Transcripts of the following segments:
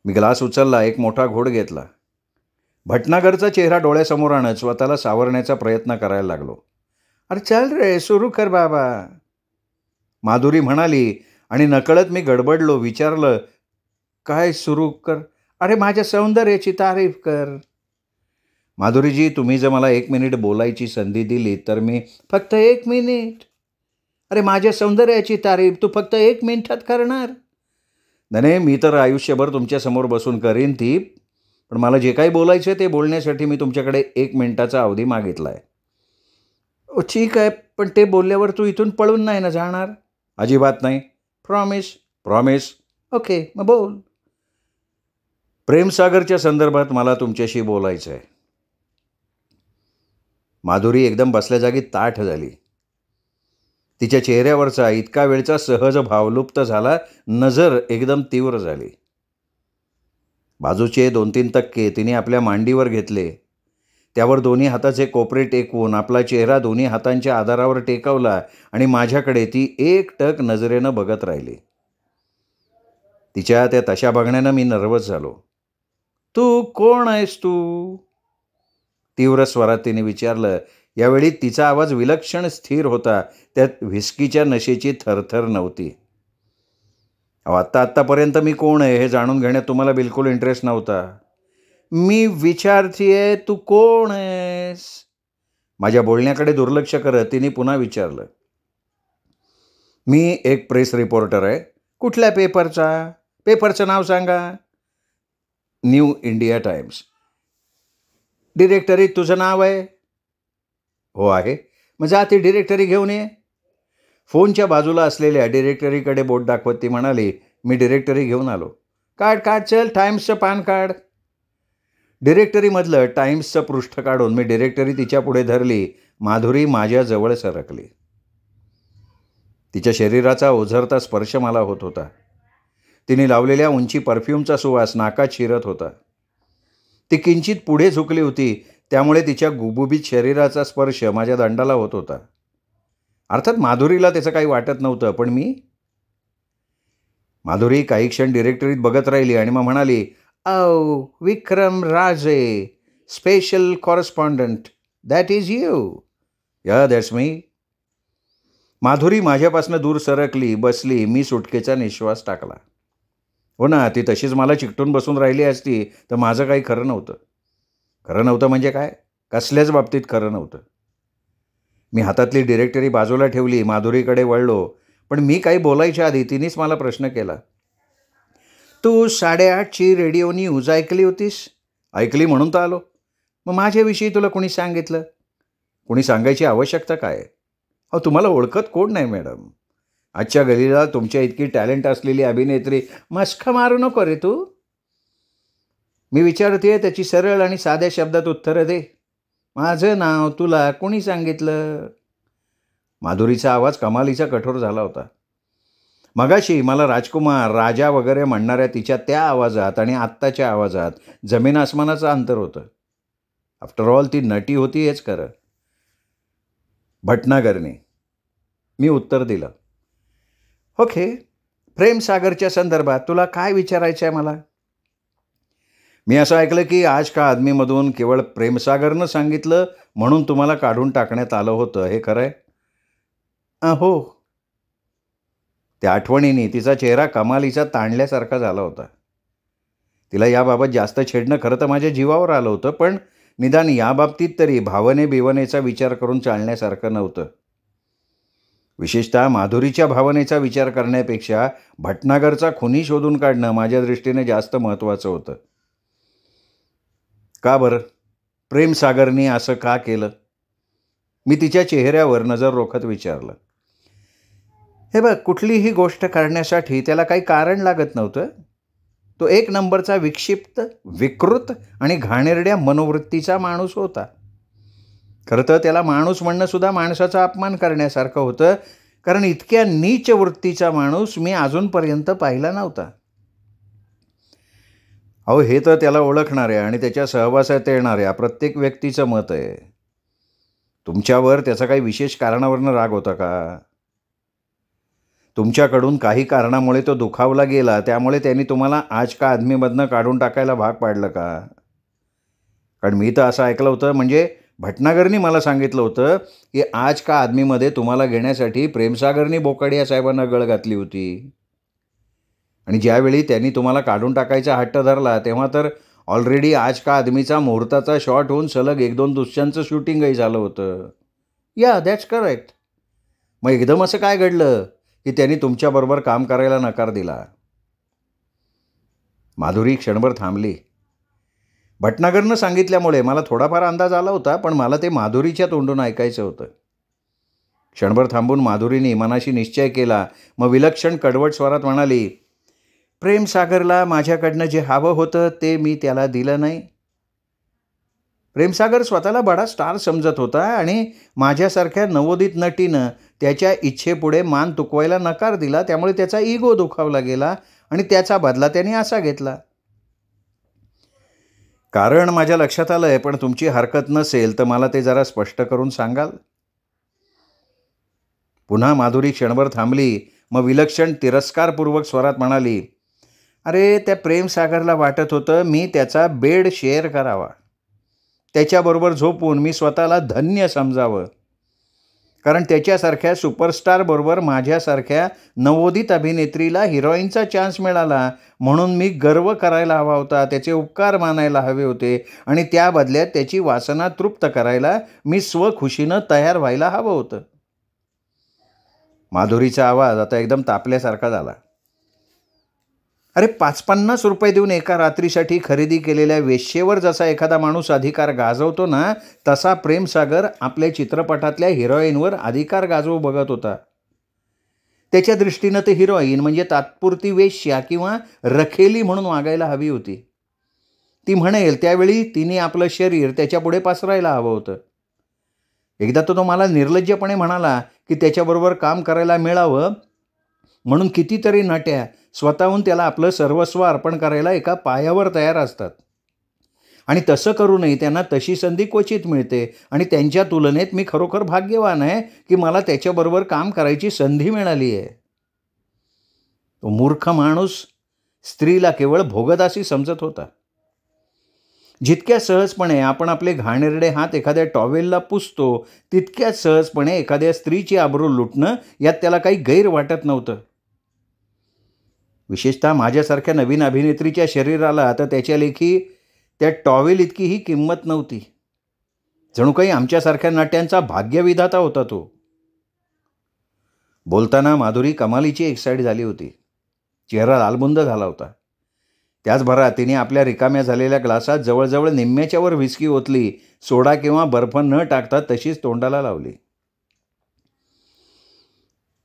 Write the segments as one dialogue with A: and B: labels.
A: मी glass उचलला, एक मोठा घोट घेतला. भटनागरचा चेहरा डोळ्यासमोर आणत स्वतःला सावरण्याचा प्रयत्न करायला लागलो. "अरे चल रे, सुरू कर बाबा." माधुरी म्हणाली आणि नकळत मी गडबडलो. विचारलं, "काय सुरू कर?" "अरे माझ्या सौंदर्याची तारीफ कर." "माधुरीजी, तुम्ही जर मला 1 मिनिट बोलायची संधी दिली तर मी." "फक्त 1 मिनिट? अरे माझ्या सौंदर्याची तारीफ तू फक्त 1 मिनिटात करणार?" "नाही, मी तर आयुष्यभर तुमच्यासमोर बसून करीन ती. पण मला जे काही बोलायचं आहे ते बोलण्यासाठी मी तुमच्याकडे 1 मिनिटाचा अवधी मागितला आहे." ठीक आहे, पण ते बोलल्यावर तू इथून पळून नाही ना जाणार?" "अजिबात नाही." "प्रॉमिस?" "प्रॉमिस." "ओके, मग बोल." "प्रेमसागरच्या संदर्भात मला तुमच्याशी बोलायचं आहे." माधुरी एकदम बसल्या जागी ताठ झाली. तिच्या चेहऱ्यावरचा इतका वेळचा सहज भाव लुप्त झाला. नजर एकदम तीव्र झाली. बाजूचे 2-3 तक्के तिने आपल्या मांडीवर घेतले. त्यावर दोन्ही हाताचे कोपरे टेकवून आपला चेहरा दोन्ही हातांच्या आधारावर टेकवला आणि माझ्याकडे ती एकटक नजरेनं बघत राहिली. तिच्या त्या तशा बघण्यानं मी नर्वस झालो. "तू कोण आहेस तू?" तीव्र स्वरात तिने विचारलं. यावेळी तिचा आवाज विलक्षण स्थिर होता. त्यात व्हिस्कीच्या नशेची थरथर नव्हती. "अहो, आत्तापर्यंत मी कोण आहे हे जाणून घेण्यात तुम्हाला बिलकुल इंटरेस्ट नव्हता." "मी विचारतीये तू कोण आहेस?" माझ्या बोलण्याकडे दुर्लक्ष करत तिने पुन्हा विचारलं. "मी एक प्रेस रिपोर्टर आहे." "कुठल्या पेपरचा?" "पेपरचं नाव सांगा." "New India times." "डिरेक्टरीत तुझं नाव आहे?" "हो आहे." "मग जा ती डिरेक्टरी घेऊन ये." फोनच्या बाजूला असलेल्या डिरेक्टरीकडे बोट दाखवत ती म्हणाली. मी डिरेक्टरी घेऊन आलो. काढ चल, टाइम्सचं पान काढ." डिरेक्टरीमधलं टाइम्सचं पृष्ठ काढून मी डिरेक्टरी तिच्या पुढे धरली. माधुरी माझ्या जवळ सरकली. तिच्या शरीराचा ओझरता स्पर्श मला होत होता. तिने लावलेल्या उंची परफ्यूमचा सुवास नाकात शिरत होता. ती किंचित पुढे झुकली होती, त्यामुळे तिच्या गुबुबीत शरीराचा स्पर्श माझ्या दंडाला होत होता. अर्थात माधुरीला त्याचं काही वाटत नव्हतं, पण मी. माधुरी काही क्षण डिरेक्टरीत बघत राहिली आणि मग म्हणाली, "ओ विक्रम राजे, special correspondent, that is you." "या, दॅट्स मी." माधुरी माझ्यापासून दूर सरकली, बसली. मी सुटकेचा निश्वास टाकला. हो ना, ती तशीच मला चिकटून बसून राहिली असती तर माझं काही खरं नव्हतं. खरं नव्हतं म्हणजे काय? कसल्याच बाबतीत खरं नव्हतं. मी हातातली डिरेक्टरी बाजूला ठेवली. माधुरीकडे वळलो. पण मी काही बोलायच्या आधी तिनेच मला प्रश्न केला. "तू 8:30ची रेडिओ न्यूज ऐकली होतीस?" "ऐकली म्हणून तर आलो." "मग माझ्याविषयी तुला कोणी सांगितलं?" "कोणी सांगायची आवश्यकता काय? अहो, तुम्हाला ओळखत कोण नाही मॅडम. आजच्या गलीला तुमच्या इतकी टॅलेंट असलेली अभिनेत्री." "मस्का मारू नको रे तू. मी विचारते त्याची सरळ आणि साध्या शब्दात उत्तरं दे. माझं नाव तुला कोणी सांगितलं?" माधुरीचा आवाज कमालीचा कठोर झाला होता. मगाशी मला राजकुमार, राजा वगैरे म्हणणाऱ्या तिच्या त्या आवाजात आणि आत्ताच्या आवाजात जमीन आसमानाचं अंतर होतं. आफ्टर ऑल ती नटी होती हेच खरं. भटनागरने. मी उत्तर दिलं. "ओके, प्रेमसागरच्या संदर्भात तुला काय विचारायचं आहे मला?" "मी असं ऐकलं की आज का आदमीमधून केवळ प्रेमसागरनं सांगितलं म्हणून तुम्हाला काढून टाकण्यात आलं होतं, हे खरं आहे?" "हो." त्या आठवणीने तिचा चेहरा कमालीचा ताणल्यासारखा झाला होता. तिला याबाबत जास्त छेडणं खरं तर माझ्या जीवावर आलं होतं, पण निदान याबाबतीत तरी भावनेचा विचार करून चालण्यासारखं नव्हतं. विशेषतः माधुरीच्या भावनेचा विचार करण्यापेक्षा भटनागरचा खुनी शोधून काढणं माझ्या दृष्टीने जास्त महत्त्वाचं होतं. "का बरं? प्रेमसागरने असं का केलं?" मी तिच्या चेहऱ्यावर नजर रोखत विचारलं. "हे बघ, कुठलीही गोष्ट करण्यासाठी त्याला काही कारण लागत नव्हतं. तो 1 नंबरचा विक्षिप्त, विकृत आणि घाणेरड्या मनोवृत्तीचा माणूस होता. खरं तर त्याला माणूस म्हणणं सुद्धा माणसाचा अपमान करण्यासारखं होतं, कारण इतक्या नीच वृत्तीचा माणूस मी अजूनपर्यंत पाहिला नव्हता." "अहो, हे तर त्याला ओळखणाऱ्या आणि त्याच्या सहवासात येणाऱ्या प्रत्येक व्यक्तीचं मत आहे. तुमच्यावर त्याचा काही विशेष कारणावरनं राग होता का?" तुमच्याकडून काही कारणामुळे तो दुखावला गेला, त्यामुळे त्यांनी तुम्हाला आज का आदमीमधनं काढून टाकायला भाग पाडलं का? कारण मी तर असं ऐकलं होतं, म्हणजे भटनागरनी मला सांगितलं होतं की आज का आदमीमध्ये तुम्हाला घेण्यासाठी प्रेमसागरनी बोकाडिया साहेबांना गळ घातली होती. आणि ज्यावेळी त्यांनी तुम्हाला काढून टाकायचा हट्ट धरला, तेव्हा तर ऑलरेडी आज का आदमीचा मुहूर्ताचा शॉट होऊन सलग 1-2 दृश्यांचं शूटिंगही झालं होतं. या दॅट्स करेक्ट. मग एकदम असं काय घडलं की त्यांनी तुमच्याबरोबर काम करायला नकार दिला? माधुरी क्षणभर थांबली. भटनागरनं सांगितल्यामुळे मला थोडाफार अंदाज आला होता, पण मला ते माधुरीच्या तोंडून ऐकायचं होतं. क्षणभर थांबून माधुरीने मनाशी निश्चय केला. मग विलक्षण कडवट स्वरात म्हणाली, प्रेमसागरला माझ्याकडनं जे हवं होतं ते मी त्याला दिलं नाही. प्रेमसागर स्वतःला बडा स्टार समजत होता आणि माझ्यासारख्या नवोदित नटीनं त्याच्या इच्छेपुढे मान तुकवायला नकार दिला, त्यामुळे त्याचा इगो दुखावला गेला आणि त्याचा बदला त्याने असा घेतला. कारण माझ्या लक्षात आलंय, पण तुमची हरकत नसेल तर मला ते जरा स्पष्ट करून सांगाल? पुन्हा माधुरी क्षणभर थांबली. मग विलक्षण तिरस्कारपूर्वक स्वरात म्हणाली, अरे त्या प्रेमसागरला वाटत होतं मी त्याचा बेड शेअर करावा, त्याच्याबरोबर झोपून मी स्वतःला धन्य समजावं. कारण त्याच्यासारख्या सुपरस्टारबरोबर माझ्यासारख्या नवोदित अभिनेत्रीला हिरोईनचा चान्स मिळाला, म्हणून मी गर्व करायला हवा होता, त्याचे उपकार मानायला हवे होते आणि त्या बदल्यात त्याची वासना तृप्त करायला मी स्वखुशीनं तयार व्हायला हवं होतं. माधुरीचा आवाज आता एकदम तापल्यासारखा झाला. अरे 5-50 रुपये देऊन एका रात्रीसाठी खरेदी केलेल्या वेश्येवर जसा एखादा माणूस अधिकार गाजवतो ना, तसा प्रेमसागर आपल्या चित्रपटातल्या हिरोईनवर अधिकार गाजवू बघत होता. त्याच्या दृष्टीनं ते हिरोईन म्हणजे तात्पुरती वेश्या किंवा रखेली म्हणून वागायला हवी होती. ती म्हणेल त्यावेळी तिने आपलं शरीर त्याच्यापुढे पसरायला हवं होतं. एकदा तो मला निर्लज्जपणे म्हणाला की त्याच्याबरोबर काम करायला मिळावं म्हणून कितीतरी नट्या स्वतःहून त्याला आपलं सर्वस्व अर्पण करायला एका पायावर तयार असतात. आणि तसं करूनही त्यांना तशी संधी क्वचित मिळते आणि त्यांच्या तुलनेत मी खरोखर भाग्यवान आहे की मला त्याच्याबरोबर काम करायची संधी मिळाली आहे. तो मूर्ख माणूस स्त्रीला केवळ भोगदासी समजत होता. जितक्या सहजपणे आपण आपले घाणेरडे हात एखाद्या टॉवेलला पुसतो, तितक्याच सहजपणे एखाद्या स्त्रीची आबरू लुटणं यात त्याला काही गैर वाटत नव्हतं. विशेषतः माझ्यासारख्या नवीन अभिनेत्रीच्या शरीराला तर त्याच्या लेखी त्या टॉवेल इतकीही किंमत नव्हती. जणू काही आमच्यासारख्या नाट्यांचा भाग्यविधाता होता तो. बोलताना माधुरी कमालीची एक्साईट झाली होती. चेहरा लालबुंद झाला होता. त्याच भरात तिने आपल्या रिकाम्या झालेल्या ग्लासात जवळजवळ निम्म्याच्या वर व्हिस्की ओतली. सोडा किंवा बर्फ न टाकता तशीच तोंडाला लावली.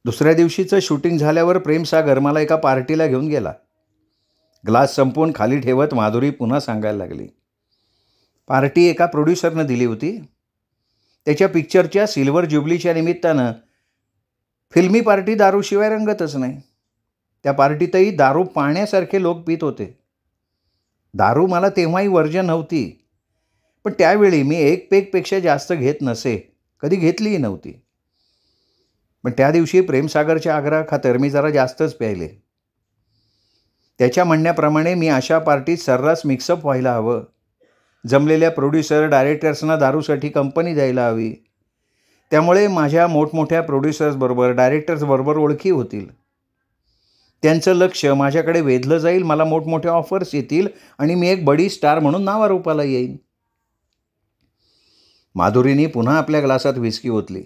A: दुसऱ्या दिवशीचं शूटिंग झाल्यावर प्रेमसागर मला एका पार्टीला घेऊन गेला. ग्लास संपवून खाली ठेवत माधुरी पुन्हा सांगायला लागली, पार्टी एका प्रोड्युसरनं दिली होती. त्याच्या पिक्चरच्या सिल्वर ज्युबलीच्या निमित्तानं. फिल्मी पार्टी दारूशिवाय रंगतच नाही. त्या पार्टीतही दारू पाण्यासारखे लोक पित होते. दारू मला तेव्हाही वर्ज्य नव्हती, पण त्यावेळी मी एक पेगपेक्षा जास्त घेत नसे, कधी घेतलीही नव्हती. पण त्या दिवशी प्रेमसागरच्या आग्रहाखातर मी जरा जास्तच प्यायले. त्याच्या म्हणण्याप्रमाणे मी अशा पार्टीत सर्रास मिक्सअप व्हायला हवं. जमलेल्या प्रोड्युसर डायरेक्टर्सना दारूसाठी कंपनी द्यायला हवी. त्यामुळे माझ्या मोठमोठ्या प्रोड्युसर्सबरोबर डायरेक्टर्सबरोबर ओळखी होतील. त्यांचं लक्ष माझ्याकडे वेधलं जाईल, मला मोठमोठ्या ऑफर्स येतील आणि मी एक बडी स्टार म्हणून नावारूपाला येईन. माधुरीने पुन्हा आपल्या ग्लासात व्हिस्की ओतली.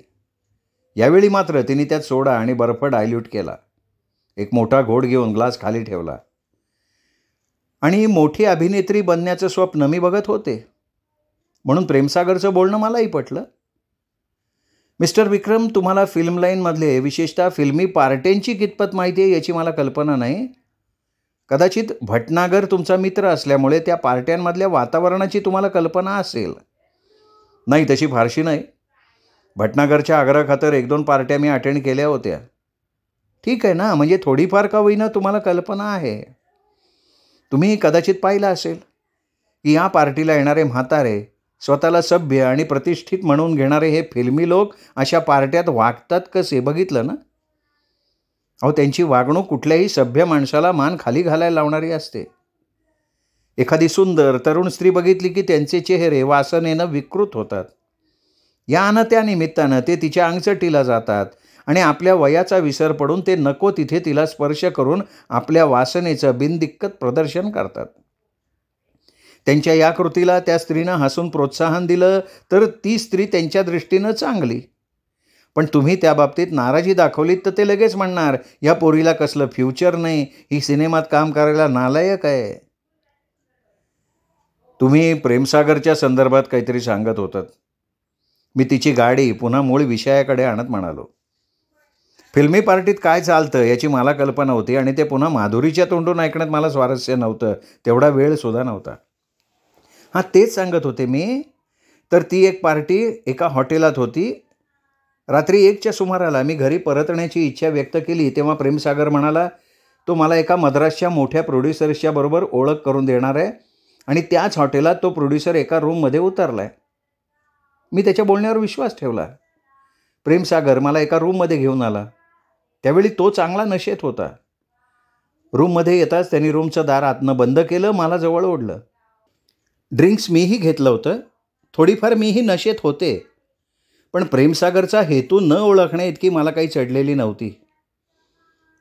A: यावेळी मात्र तिने त्यात सोडा आणि बर्फ डायल्यूट केला. एक मोठा घोट घेऊन ग्लास खाली ठेवला. आणि मोठी अभिनेत्री बनण्याचं स्वप्न मी बघत होते, म्हणून प्रेमसागरचं बोलणं मलाही पटलं. मिस्टर विक्रम, तुम्हाला फिल्म लाईनमधले विशेषतः फिल्मी पार्ट्यांची कितपत माहिती आहे याची मला कल्पना नाही. कदाचित भटनागर तुमचा मित्र असल्यामुळे त्या पार्ट्यांमधल्या वातावरणाची तुम्हाला कल्पना असेल. नाही, तशी फारशी नाही. भटनागरच्या आग्रहाखातर 1-2 पार्ट्या मी अटेंड केल्या होत्या. ठीक आहे ना, म्हणजे थोडीफार का होईना तुम्हाला कल्पना आहे. तुम्ही कदाचित पाहिलं असेल की या पार्टीला येणारे म्हातारे, स्वतःला सभ्य आणि प्रतिष्ठित म्हणून घेणारे हे फिल्मी लोक अशा पार्ट्यात वागतात कसे, बघितलं ना. अहो, त्यांची वागणूक कुठल्याही सभ्य माणसाला मान खाली घालायला लावणारी असते. एखादी सुंदर तरुण स्त्री बघितली की त्यांचे चेहरे वासनेनं विकृत होतात. या न त्या निमित्तानं ते तिच्या अंगचटीला जातात आणि आपल्या वयाचा विसर पडून ते नको तिथे तिला स्पर्श करून आपल्या वासनेचं बिनदिक्कत प्रदर्शन करतात. त्यांच्या या कृतीला त्या स्त्रीनं हसून प्रोत्साहन दिलं तर ती स्त्री त्यांच्या दृष्टीनं चांगली. पण तुम्ही त्या बाबतीत नाराजी दाखवलीत तर ते लगेच म्हणणार, या पोरीला कसलं फ्युचर नाही, ही सिनेमात काम करायला नालायक आहे. तुम्ही प्रेमसागरच्या संदर्भात काहीतरी सांगत होतात. मी तिची गाडी पुन्हा मूळ विषयाकडे आणत म्हणालो. फिल्मी पार्टीत काय चालतं याची मला कल्पना होती आणि ते पुन्हा माधुरीच्या तोंडून ऐकण्यात मला स्वारस्य नव्हतं. तेवढा वेळसुद्धा नव्हता. हां, तेच सांगत होते मी. तर ती एक पार्टी एका हॉटेलात होती. रात्री 1च्या सुमाराला मी घरी परतण्याची इच्छा व्यक्त केली तेव्हा प्रेमसागर म्हणाला, तो मला एका मद्रासच्या मोठ्या प्रोड्युसर्सच्या बरोबर ओळख करून देणार आहे आणि त्याच हॉटेलात तो प्रोड्युसर एका रूममध्ये उतरला आहे. मी त्याच्या बोलण्यावर विश्वास ठेवला. प्रेमसागर मला एका रूममध्ये घेऊन आला. त्यावेळी तो चांगला नशेत होता. रूममध्ये येताच त्यांनी रूमचं दार आतनं बंद केलं, मला जवळ ओढलं. ड्रिंक्स मीही घेतलं होतं. थोडीफार मीही नशेत होते. पण प्रेमसागरचा हेतू न ओळखण्या इतकी मला काही चढलेली नव्हती.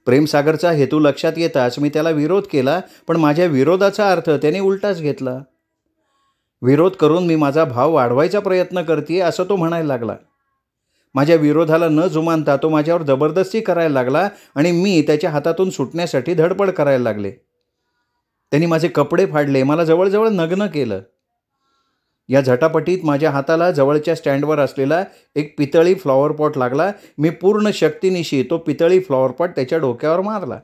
A: प्रेमसागरचा हेतू लक्षात येताच मी त्याला विरोध केला, पण माझ्या विरोधाचा अर्थ त्याने उलटाच घेतला. विरोध करून मी माझा भाव वाढवायचा प्रयत्न करते असं तो म्हणायला लागला. माझ्या विरोधाला न जुमानता तो माझ्यावर जबरदस्ती करायला लागला आणि मी त्याच्या हातातून सुटण्यासाठी धडपड करायला लागले. त्यांनी माझे कपडे फाडले, मला जवळजवळ नग्न केलं. या झटापटीत माझ्या हाताला जवळच्या स्टँडवर असलेला एक पितळी फ्लॉवर पॉट लागला. मी पूर्ण शक्तीनिशी तो पितळी फ्लॉवर पॉट त्याच्या डोक्यावर मारला.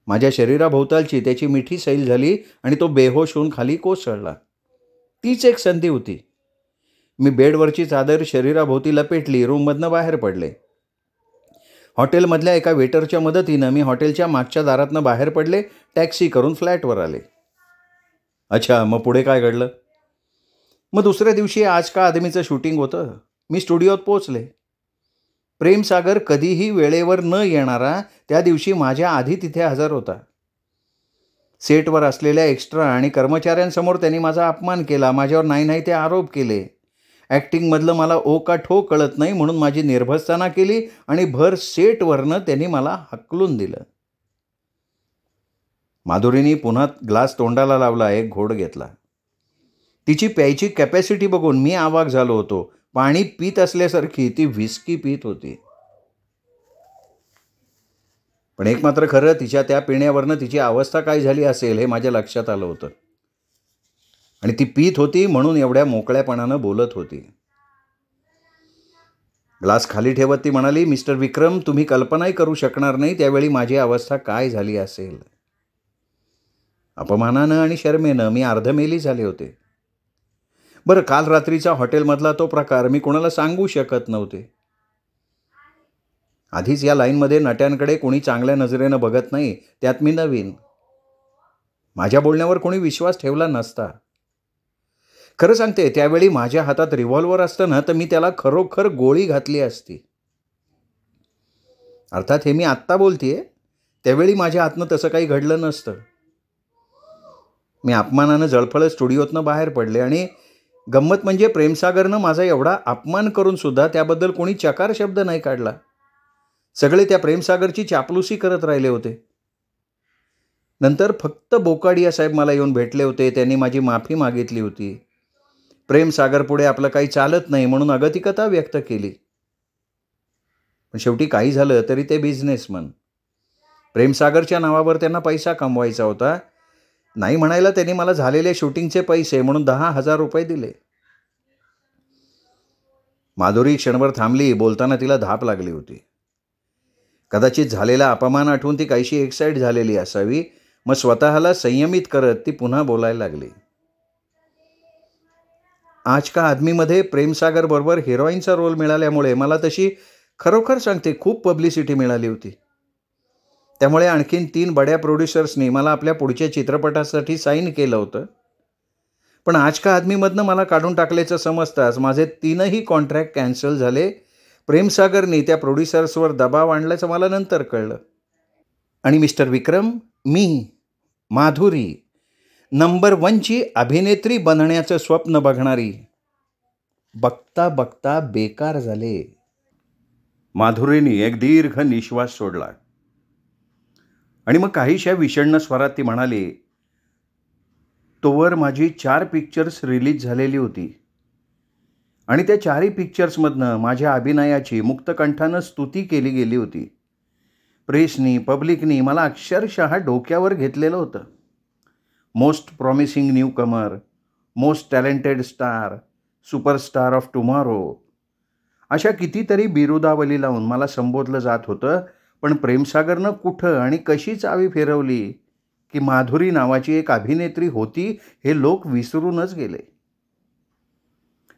A: माझ्या शरीराभोवतालची त्याची मिठी सैल झाली आणि तो बेहोश होऊन खाली कोसळला. तीच एक संधी होती. मी बेडवरची चादर शरीराभोवती लपेटली, रूममधनं बाहेर पडले. हॉटेलमधल्या एका वेटरच्या मदतीनं मी हॉटेलच्या मागच्या दारातनं बाहेर पडले. टॅक्सी करून फ्लॅटवर आले. अच्छा, मग पुढे काय घडलं? मग दुसऱ्या दिवशी आज का आदमीचं शूटिंग होतं. मी स्टुडिओत पोचले. प्रेमसागर कधीही वेळेवर न येणारा त्या दिवशी माझ्या आधी तिथे हजर होता. सेटवर असलेल्या एक्स्ट्रा आणि कर्मचाऱ्यांसमोर त्यांनी माझा अपमान केला. माझ्यावर नाही ते आरोप केले. ॲक्टिंगमधलं मला ओ का ठो कळत नाही म्हणून माझी निर्भत्सना केली आणि भर सेटवरनं त्यांनी मला हकलून दिलं. माधुरीने पुन्हा ग्लास तोंडाला लावला, एक घोट घेतला. तिची प्यायची कॅपॅसिटी बघून मी अवाक झालो होतो. पाणी पीत असल्यासारखी ती व्हिस्की पीत होती. पण एक मात्र खरं, तिच्या त्या पिण्यावरनं तिची अवस्था काय झाली असेल हे माझ्या लक्षात आलं होतं. आणि ती पीत होती म्हणून एवढ्या मोकळ्यापणानं बोलत होती. ग्लास खाली ठेवत ती म्हणाली, मिस्टर विक्रम, तुम्ही कल्पनाही करू शकणार नाही त्यावेळी माझी अवस्था काय झाली असेल. अपमानानं आणि शर्मेनं मी अर्धमेली झाले होते. बरं, काल रात्रीचा हॉटेलमधला तो प्रकार मी कोणाला सांगू शकत नव्हते. आधीच या लाईनमध्ये नट्यांकडे कोणी चांगल्या नजरेनं बघत नाही, त्यात मी नवीन. माझ्या बोलण्यावर कोणी विश्वास ठेवला नसता. खरं सांगते, त्यावेळी माझ्या हातात रिव्हॉल्वर असतं ना तर मी त्याला खरोखर गोळी घातली असती. अर्थात हे मी आत्ता बोलतेय, त्यावेळी माझ्या हातनं तसं काही घडलं नसतं. मी अपमानानं जळफळत स्टुडिओतनं बाहेर पडले आणि गंमत म्हणजे प्रेमसागरनं माझा एवढा अपमान करून सुद्धा त्याबद्दल कोणी चकार शब्द नाही काढला. सगळे त्या प्रेमसागरची चापलुसी करत राहिले होते. नंतर फक्त बोकाडिया साहेब मला येऊन भेटले होते. त्यांनी माझी माफी मागितली होती. प्रेमसागर पुढे आपलं काही चालत नाही म्हणून अगतिकता व्यक्त केली. पण शेवटी काही झालं तरी ते बिझनेसमन. प्रेमसागरच्या नावावर त्यांना पैसा कमवायचा होता. नाही म्हणायला त्यांनी मला झालेले शूटिंगचे पैसे म्हणून 10,000 रुपये दिले. माधुरी क्षणभर थांबली. बोलताना तिला धाप लागली होती. कदाचित झालेला अपमान आठवून ती काहीशी एक्साइट झालेली असावी. मग स्वतःला संयमित करत ती पुन्हा बोलायला लागली. आज का आदमीमध्ये प्रेमसागर बरोबर हिरोईनचा रोल मिळाल्यामुळे मला तशी खरोखर सांगते खूप पब्लिसिटी मिळाली होती. त्यामुळे आणखीन 3 बड्या प्रोड्युसर्सनी मला आपल्या पुढच्या चित्रपटासाठी साईन केलं होतं. पण आज का आदमीमधनं मला काढून टाकल्याचं समजताच माझे 3ही कॉन्ट्रॅक्ट कॅन्सल झाले. प्रेमसागरने त्या प्रोड्युसर्सवर दबाव आणल्याचं मला नंतर कळलं. आणि मिस्टर विक्रम, मी माधुरी नंबर 1ची अभिनेत्री बनण्याचं स्वप्न बघणारी बघता बघता बेकार झाले. माधुरीने एक दीर्घ निश्वास सोडला आणि मग काहीशा विषण्ण स्वरात ती म्हणाली, तोवर माझी 4 पिक्चर्स रिलीज झालेली होती आणि त्या 4ही पिक्चर्समधनं माझ्या अभिनयाची मुक्तकंठानं स्तुती केली गेली होती. प्रेसनी, पब्लिकनी मला अक्षरशः डोक्यावर घेतलेलं होतं. Most promising new Qamar, most talented star, superstar of tomorrow अशा कितीतरी बिरुदावली लावून मला संबोधलं जात होतं. पण प्रेमसागरनं कुठं आणि कशी चावी फिरवली की माधुरी नावाची एक अभिनेत्री होती हे लोक विसरूनच गेले.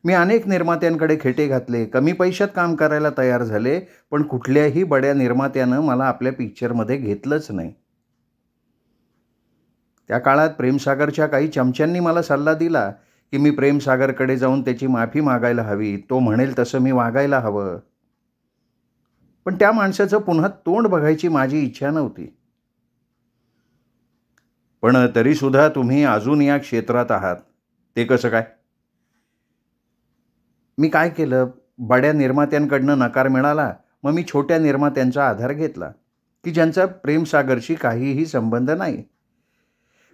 A: मी अनेक निर्मात्यांकडे खेटे घातले, कमी पैशात काम करायला तयार झाले, पण कुठल्याही बड्या निर्मात्यानं मला आपल्या पिक्चरमध्ये घेतलंच नाही. त्या काळात प्रेमसागरच्या काही चमच्यांनी मला सल्ला दिला की मी प्रेमसागरकडे जाऊन त्याची माफी मागायला हवी, तो म्हणेल तसं मी वागायला हवं. पण त्या माणसाचं पुन्हा तोंड बघायची माझी इच्छा नव्हती. पण तरीसुद्धा तुम्ही अजून या क्षेत्रात आहात, ते कसं काय? मी काय केलं, बड्या निर्मात्यांकडनं नकार मिळाला, मग मी छोट्या निर्मात्यांचा आधार घेतला की ज्यांचा प्रेमसागरशी काहीही संबंध नाही.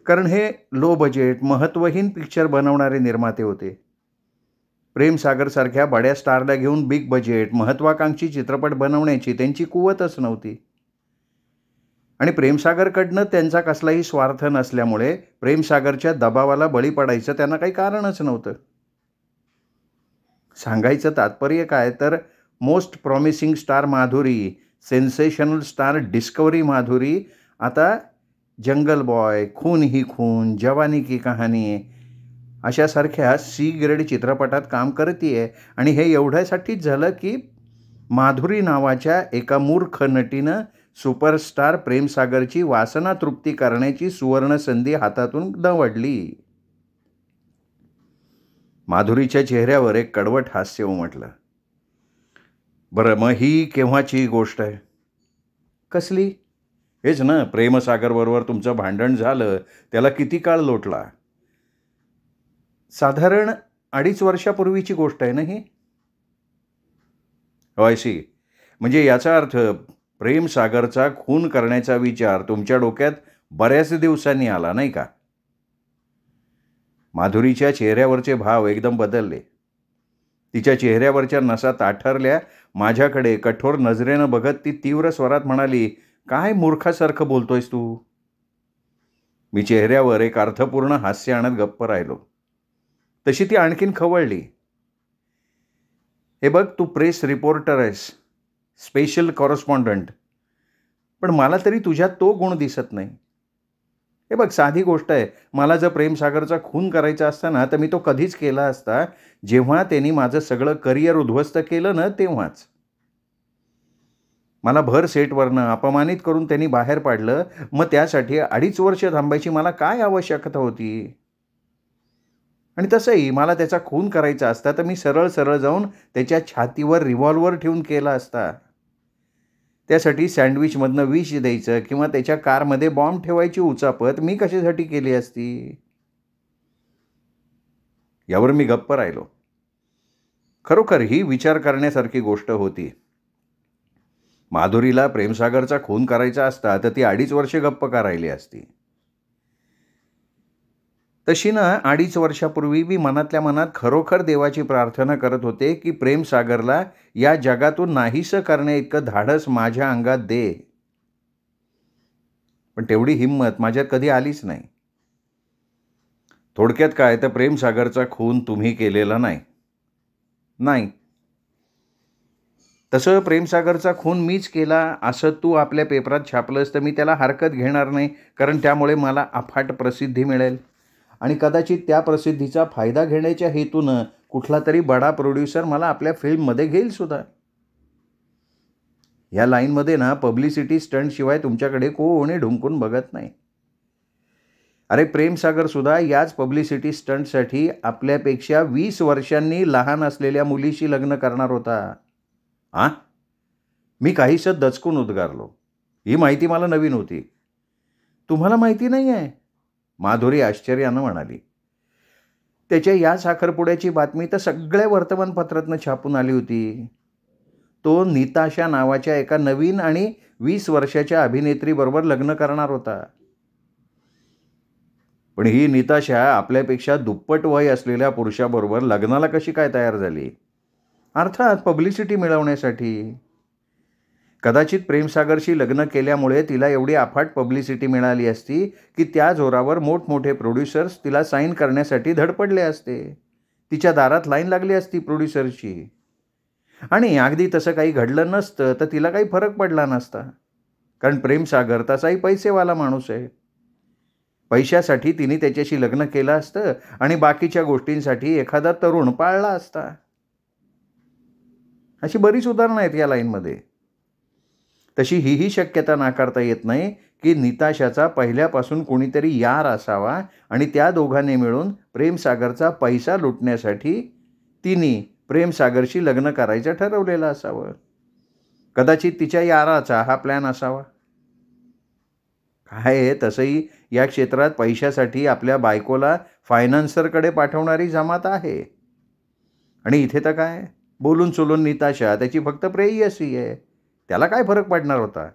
A: कारण हे लो बजेट महत्त्वहीन पिक्चर बनवणारे निर्माते होते. प्रेमसागरसारख्या बड्या स्टारला घेऊन बिग बजेट महत्त्वाकांक्षी चित्रपट बनवण्याची त्यांची कुवतच नव्हती. आणि प्रेमसागरकडनं त्यांचा कसलाही स्वार्थ नसल्यामुळे प्रेमसागरच्या दबावाला बळी पडायचं त्यांना काही कारणच नव्हतं. सांगायचं तात्पर्य काय तर most promising star Madhuri, sensational star discovery Madhuri आता जंगल बॉय, खून ही खून, जवानी की कहाणी अशासारख्या सी ग्रेड चित्रपटात काम करते. आणि हे एवढ्यासाठीच झालं की माधुरी नावाच्या एका मूर्ख नटीनं सुपरस्टार प्रेमसागरची वासना तृप्ती करण्याची सुवर्ण संधी हातातून दवडली. माधुरीच्या चेहऱ्यावर एक कडवट हास्य उमटलं. बरं, मग ही केव्हाची गोष्ट आहे? कसली? हेच ना, प्रेमसागरबरोबर तुमचं भांडण झालं, त्याला किती काळ लोटला? साधारण 2.5 वर्षापूर्वीची गोष्ट आहे ना ही? सी. म्हणजे याचा अर्थ प्रेमसागरचा खून करण्याचा विचार तुमच्या डोक्यात बऱ्याच दिवसांनी आला, नाही का? माधुरीच्या चेहऱ्यावरचे भाव एकदम बदलले. तिच्या चेहऱ्यावरच्या नसा ताठरल्या. माझ्याकडे कठोर नजरेनं बघत ती तीव्र स्वरात म्हणाली, काय मूर्खासारखं बोलतोयस तू? मी चेहऱ्यावर एक अर्थपूर्ण हास्य आणत गप्प राहिलो. तशी ती आणखीन खवळली. हे बघ, तू प्रेस रिपोर्टर आहेस, स्पेशल कॉरेस्पॉन्डंट, पण मला तरी तुझ्यात तो गुण दिसत नाही. हे बघ, साधी गोष्ट आहे, मला जर प्रेमसागरचा खून करायचा असता ना तर मी तो कधीच केला असता, जेव्हा त्यांनी माझं सगळं करिअर उद्ध्वस्त केलं ना तेव्हाच. मला भर सेटवरनं अपमानित करून त्यांनी बाहेर पाडलं, मग त्यासाठी 2.5 वर्ष थांबायची मला काय आवश्यकता होती? आणि तसंही मला त्याचा खून करायचा असता तर मी सरळ सरळ जाऊन त्याच्या छातीवर रिव्हॉल्वर ठेवून केला असता. त्यासाठी सँडविचमधनं विष द्यायचं किंवा त्याच्या कारमध्ये बॉम्ब ठेवायची उचापत मी कशासाठी केली असती? यावर मी गप्प राहिलो. खरोखर ही विचार करण्यासारखी गोष्ट होती. माधुरीला प्रेमसागरचा खून करायचा असता तर ती 2.5 वर्ष गप्प का राहिली असती? तशी ना 2.5 वर्षापूर्वी मी मनातल्या मनात खरोखर देवाची प्रार्थना करत होते की प्रेमसागरला या जगातून नाहीसं करण्या इतकं धाडस माझ्या अंगात दे. पण तेवढी हिंमत माझ्यात कधी आलीच नाही. थोडक्यात काय तर प्रेमसागरचा खून तुम्ही केलेला नाही. तसं प्रेमसागरचा खून मीच केला असं तू आपल्या पेपरात छापलंस तर मी त्याला हरकत घेणार नाही, कारण त्यामुळे मला अफाट प्रसिद्धी मिळेल आणि कदाचित त्या प्रसिद्धीचा फायदा घेण्याच्या हेतूनं कुठला तरी बडा प्रोड्युसर मला आपल्या फिल्ममध्ये घेईल सुद्धा. या लाईनमध्ये ना पब्लिसिटी स्टंटशिवाय तुमच्याकडे कोणी ढुंकून बघत नाही. अरे प्रेमसागरसुद्धा याच पब्लिसिटी स्टंटसाठी आपल्यापेक्षा 20 वर्षांनी लहान असलेल्या मुलीशी लग्न करणार होता. आ? मी काहीसं दचकून उद्गारलो. ही माहिती मला नवीन होती. तुम्हाला माहिती नाही आहे? माधुरी आश्चर्यानं म्हणाली. त्याच्या या साखरपुड्याची बातमी तर सगळ्या वर्तमानपत्रातनं छापून आली होती. तो नीताशा नावाच्या एका नवीन आणि 20 वर्षाच्या अभिनेत्रीबरोबर लग्न करणार होता. पण ही नीताशा आपल्यापेक्षा दुप्पट वय असलेल्या पुरुषाबरोबर लग्नाला कशी काय तयार झाली? अर्थात पब्लिसिटी मिळवण्यासाठी. कदाचित प्रेमसागरशी लग्न केल्यामुळे तिला एवढी अफाट पब्लिसिटी मिळाली असती की त्या जोरावर मोठमोठे प्रोड्युसर्स तिला साईन करण्यासाठी धडपडले असते. तिच्या दारात लाईन लागली असती प्रोड्युसरची. आणि अगदी तसं काही घडलं नसतं तर तिला काही फरक पडला नसता. कारण प्रेमसागर तसाही पैसेवाला माणूस आहे. पैशासाठी तिने त्याच्याशी लग्न केलं असतं आणि बाकीच्या गोष्टींसाठी एखादा तरुण पाळला असता. अशी बरीच उदाहरणं आहेत या लाईनमध्ये. तशी ही शक्यता नाकारता येत नाही की नीताशाचा पहिल्यापासून कोणीतरी यार असावा आणि त्या दोघांनी मिळून प्रेमसागरचा पैसा लुटण्यासाठी तिने प्रेमसागरशी लग्न करायचं ठरवलेलं असावं. कदाचित तिच्या याराचा हा प्लॅन असावा. काय आहे, तसंही या क्षेत्रात पैशासाठी आपल्या बायकोला फायनान्सरकडे पाठवणारी जमात आहे. आणि इथे तर काय, बोलून चोलून नीताशा त्याची फक्त प्रेयसी आहे. त्याला काय फरक पडणार होता?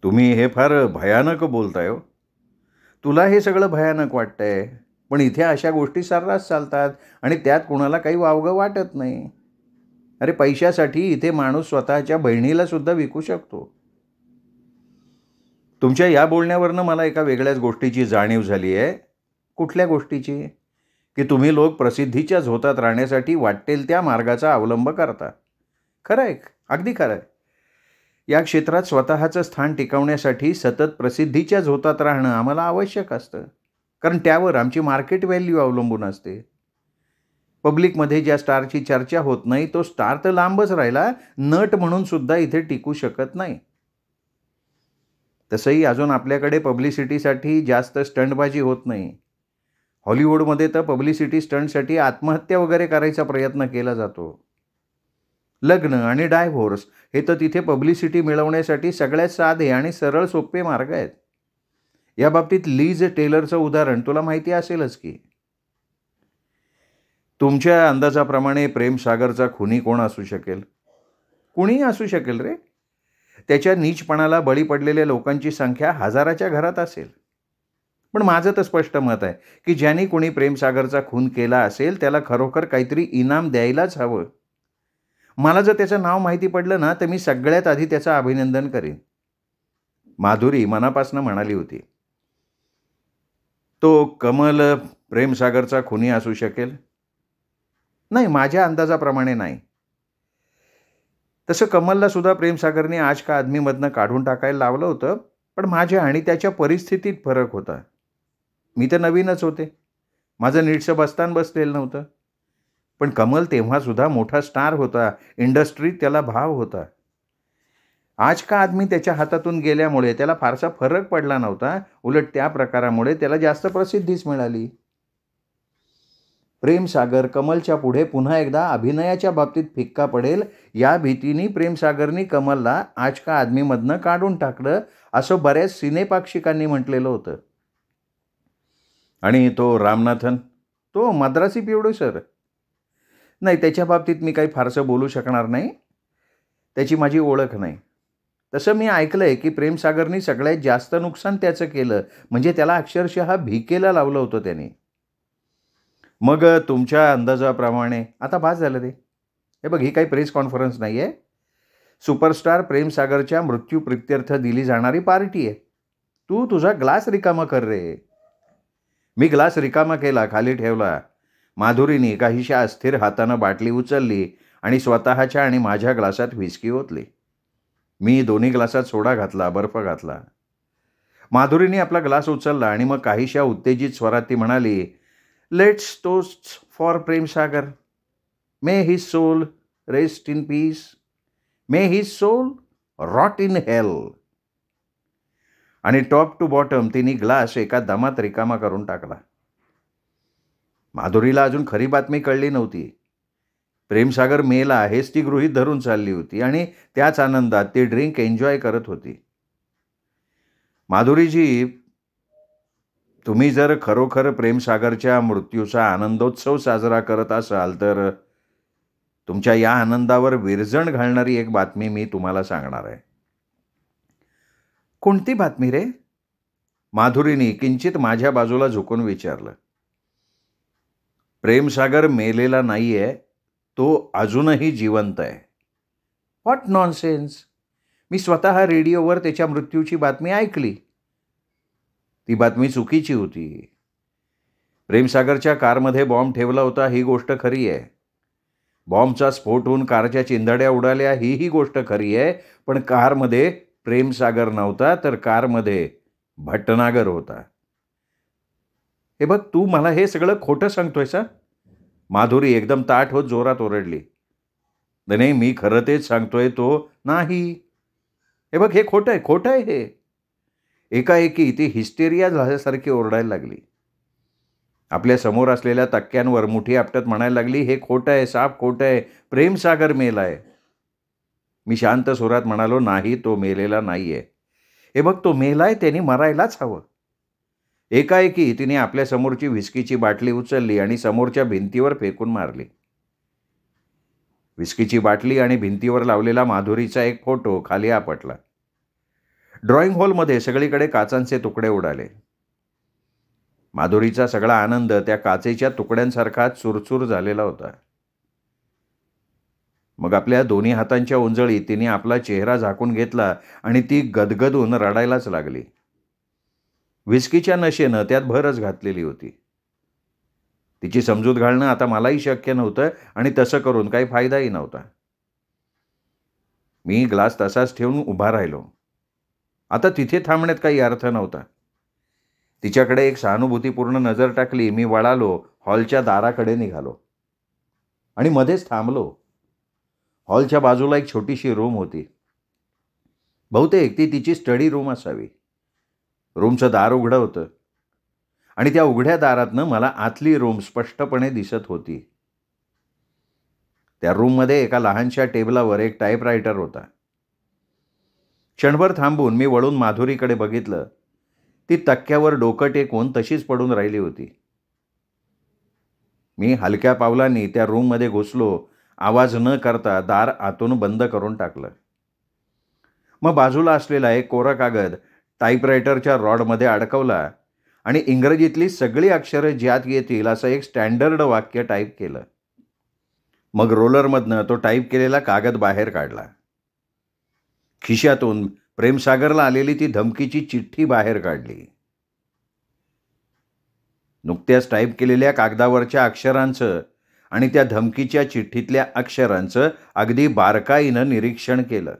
A: तुम्ही हे फार भयानक बोलताय हो. तुला हे सगळं भयानक वाटतंय, पण इथे अशा गोष्टी सर्रास चालतात आणि त्यात कुणाला काही वावगं वाटत नाही. अरे पैशासाठी इथे माणूस स्वतःच्या बहिणीला सुद्धा विकू शकतो. तुमच्या या बोलण्यावरनं मला एका वेगळ्याच गोष्टीची जाणीव झाली आहे. कुठल्या गोष्टीची? की तुम्ही लोक प्रसिद्धीच्या झोतात राहण्यासाठी वाटेल त्या मार्गाचा अवलंब करता. खरं आहे, अगदी खरं आहे. या क्षेत्रात स्वतःचं स्थान टिकवण्यासाठी सतत प्रसिद्धीच्या झोतात राहणं आम्हाला आवश्यक असतं. कारण त्यावर आमची मार्केट व्हॅल्यू अवलंबून असते. पब्लिकमध्ये ज्या स्टारची चर्चा होत नाही तो स्टार तर लांबच राहिला, नट म्हणून सुद्धा इथे टिकू शकत नाही. तसंही अजून आपल्याकडे पब्लिसिटीसाठी जास्त स्टंटबाजी होत नाही. हॉलिवूडमध्ये तर पब्लिसिटी स्टंटसाठी आत्महत्या वगैरे करायचा प्रयत्न केला जातो. लग्न आणि डायव्होर्स हे तर तिथे पब्लिसिटी मिळवण्यासाठी सगळ्यात साधे आणि सरळ सोपे मार्ग आहेत. या बाबतीत लीज टेलरचं उदाहरण तुला माहिती असेलच की. तुमच्या अंदाजाप्रमाणे प्रेमसागरचा खुनी कोण असू शकेल? कुणीही असू शकेल रे. त्याच्या नीचपणाला बळी पडलेल्या लोकांची संख्या हजाराच्या घरात असेल. पण माझं तर स्पष्ट मत आहे की ज्यांनी कोणी प्रेमसागरचा खून केला असेल त्याला खरोखर काहीतरी इनाम द्यायलाच हवं. मला जर त्याचं नाव माहिती पडलं ना तर मी सगळ्यात आधी त्याचं अभिनंदन करीन. माधुरी मनापासून म्हणाली होती. तो कमल प्रेमसागरचा खुनी असू शकेल? नाही, माझ्या अंदाजाप्रमाणे नाही. तसं कमलला सुद्धा प्रेमसागरने आज का आदमीमधनं काढून टाकायला लावलं होतं. पण माझ्या आणि त्याच्या परिस्थितीत फरक होता. मी तर नवीनच होते. माझं नीटसं बसतान बसलेलं नव्हतं. पण कमल तेव्हासुद्धा मोठा स्टार होता. इंडस्ट्रीत त्याला भाव होता. आज का आदमी त्याच्या हातातून गेल्यामुळे त्याला फारसा फरक पडला नव्हता. उलट त्या प्रकारामुळे त्याला जास्त प्रसिद्धीच मिळाली. प्रेमसागर कमलच्या पुढे पुन्हा एकदा अभिनयाच्या बाबतीत फिक्का पडेल या भीतीने प्रेमसागरनी कमलला आज का आदमीमधनं काढून टाकलं असं बऱ्याच सिनेपाक्षिकांनी म्हटलेलं होतं. आणि तो रामनाथन, तो मद्रासी प्रोड्युसर, नाही त्याच्या बाबतीत मी काही फारसं बोलू शकणार नाही. त्याची माझी ओळख नाही. तसं मी ऐकलं आहे की प्रेमसागरनी सगळ्यात जास्त नुकसान त्याचं केलं म्हणजे त्याला अक्षरशः भिकेला लावलं होतं त्याने. मग तुमच्या अंदाजाप्रमाणे आता बास झालं रे. हे बघ, ही काही प्रेस कॉन्फरन्स नाही आहे. सुपरस्टार प्रेमसागरच्या मृत्यू प्रित्यर्थ दिली जाणारी पार्टी आहे. तू तुझा ग्लास रिकामा कर रे. मी ग्लास रिकामा केला, खाली ठेवला. माधुरीने काहीशा अस्थिर हातानं बाटली उचलली आणि स्वतःच्या आणि माझ्या ग्लासात व्हिस्की ओतली. मी दोन्ही ग्लासात सोडा घातला, बर्फ घातला. माधुरीने आपला ग्लास उचलला आणि मग काहीशा उत्तेजित स्वरात ती म्हणाली, let's toast for Premsagar. May his soul rest in peace. May his soul rot in hell. आणि टॉप टू बॉटम तिने ग्लास एका दमात रिकामा करून टाकला. माधुरीला अजून खरी बातमी कळली नव्हती. प्रेमसागर मेला हेच ती गृहीत धरून चालली होती आणि त्याच आनंदात ती ड्रिंक एन्जॉय करत होती. माधुरीजी, तुम्ही जर खरोखर प्रेमसागरच्या मृत्यूचा आनंदोत्सव साजरा करत असाल तर तुमच्या या आनंदावर विरजण घालणारी एक बातमी मी तुम्हाला सांगणार आहे. कोणती बातमी रे? माधुरीने किंचित माझ्या बाजूला झुकून विचारलं. प्रेमसागर मेलेला नाहीये, तो अजूनही जिवंत आहे. What nonsense. मी स्वतः रेडिओवर त्याच्या मृत्यूची बातमी ऐकली. ती बातमी चुकीची होती. प्रेमसागरच्या कारमध्ये बॉम्ब ठेवला होता ही गोष्ट खरी आहे. बॉम्बचा स्फोट होऊन कारच्या चिंधड्या उडाल्या ही गोष्ट खरी आहे. पण कारमध्ये प्रेमसागर नव्हता, तर कारमध्ये भटनागर होता. हे बघ, तू मला हे सगळं खोटं सांगतोयस? माधुरी एकदम ताठ होत जोरात ओरडली. नाही, मी खरं तेच सांगतोय. तो नाही. हे बघ, हे खोटं आहे हे. एकाएकी ती हिस्टेरिया झाल्यासारखी ओरडायला लागली. आपल्या समोर असलेल्या तक्क्यांवर मुठी आपटत म्हणायला लागली, हे खोटं आहे, साफ खोटं आहे. प्रेमसागर मेलाय. मी शांत सुरात म्हणालो, नाही, तो मेलेला नाहीये. हे बघ, तो मेलाय, त्याने मरायलाच हवं. एकाएकी तिने आपल्या समोरची व्हिस्कीची बाटली उचलली आणि समोरच्या भिंतीवर फेकून मारली. व्हिस्कीची बाटली आणि भिंतीवर लावलेला माधुरीचा एक फोटो खाली आपटला. ड्रॉइंग हॉलमध्ये सगळीकडे काचांचे तुकडे उडाले. माधुरीचा सगळा आनंद त्या काचेच्या तुकड्यांसारखा चुरचूर झालेला होता. मग आपल्या दोन्ही हातांच्या उंजळीत तिने आपला चेहरा झाकून घेतला आणि ती गदगदून रडायलाच लागली. व्हिस्कीच्या नशेनं त्यात भरच घातलेली होती. तिची समजूत घालणं आता मलाही शक्य नव्हतं आणि तसं करून काही फायदाही नव्हता. मी ग्लास तसाच ठेवून उभा राहिलो. आता तिथे थांबण्यात काही अर्थ नव्हता. तिच्याकडे एक सहानुभूतीपूर्ण नजर टाकली. मी वळालो, हॉलच्या दाराकडे निघालो आणि मध्येच थांबलो. हॉलच्या बाजूला एक छोटीशी रूम होती. बहुतेक ती तिची स्टडी रूम असावी. रूमचं दार उघडं होतं आणि त्या उघड्या दारातनं मला आतली रूम स्पष्टपणे दिसत होती. त्या रूममध्ये एका लहानशा टेबलावर एक टाईपरायटर होता. क्षणभर थांबून मी वळून माधुरीकडे बघितलं. ती तक्क्यावर डोकं टेकून तशीच पडून राहिली होती. मी हलक्या पावलांनी त्या रूममध्ये घुसलो. आवाज न करता दार आतून बंद करून टाकलं. मग बाजूला असलेला एक कोरा कागद टाईपरायटरच्या रॉडमध्ये अडकवला आणि इंग्रजीतली सगळी अक्षरं ज्यात येतील असं एक स्टँडर्ड वाक्य टाईप केलं. मग रोलरमधनं तो टाईप केलेला कागद बाहेर काढला. खिशातून प्रेमसागरला आलेली ती धमकीची चिठ्ठी बाहेर काढली. नुकत्याच टाईप केलेल्या कागदावरच्या अक्षरांचं आणि त्या धमकीच्या चिठ्ठीतल्या अक्षरांचं अगदी बारकाईनं निरीक्षण केलं.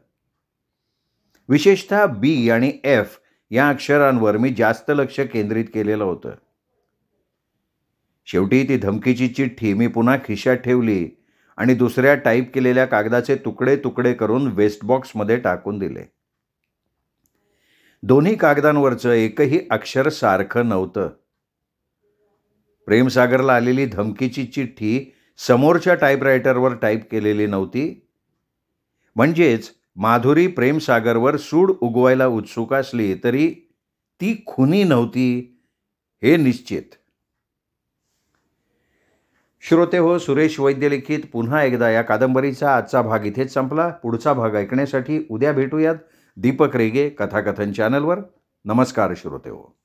A: विशेषतः बी आणि एफ या अक्षरांवर मी जास्त लक्ष केंद्रित केलेलं होतं. शेवटी ती धमकीची चिठ्ठी मी पुन्हा खिशात ठेवली आणि दुसऱ्या टाईप केलेल्या कागदाचे तुकडे तुकडे करून वेस्ट बॉक्समध्ये टाकून दिले. दोन्ही कागदांवरचं एकही अक्षर सारखं नव्हतं. प्रेमसागरला आलेली धमकीची चिठ्ठी समोरच्या टाईपरायटरवर टाईप केलेली नव्हती. म्हणजेच माधुरी प्रेमसागरवर सूड उगवायला उत्सुक असली तरी ती खुनी नव्हती हे निश्चित. श्रोते हो, सुरेश वैद्य लिखित पुन्हा एकदा या कादंबरीचा आजचा भाग इथेच संपला. पुढचा भाग ऐकण्यासाठी उद्या भेटूयात दीपक रेगे कथाकथन चॅनलवर. नमस्कार श्रोते हो.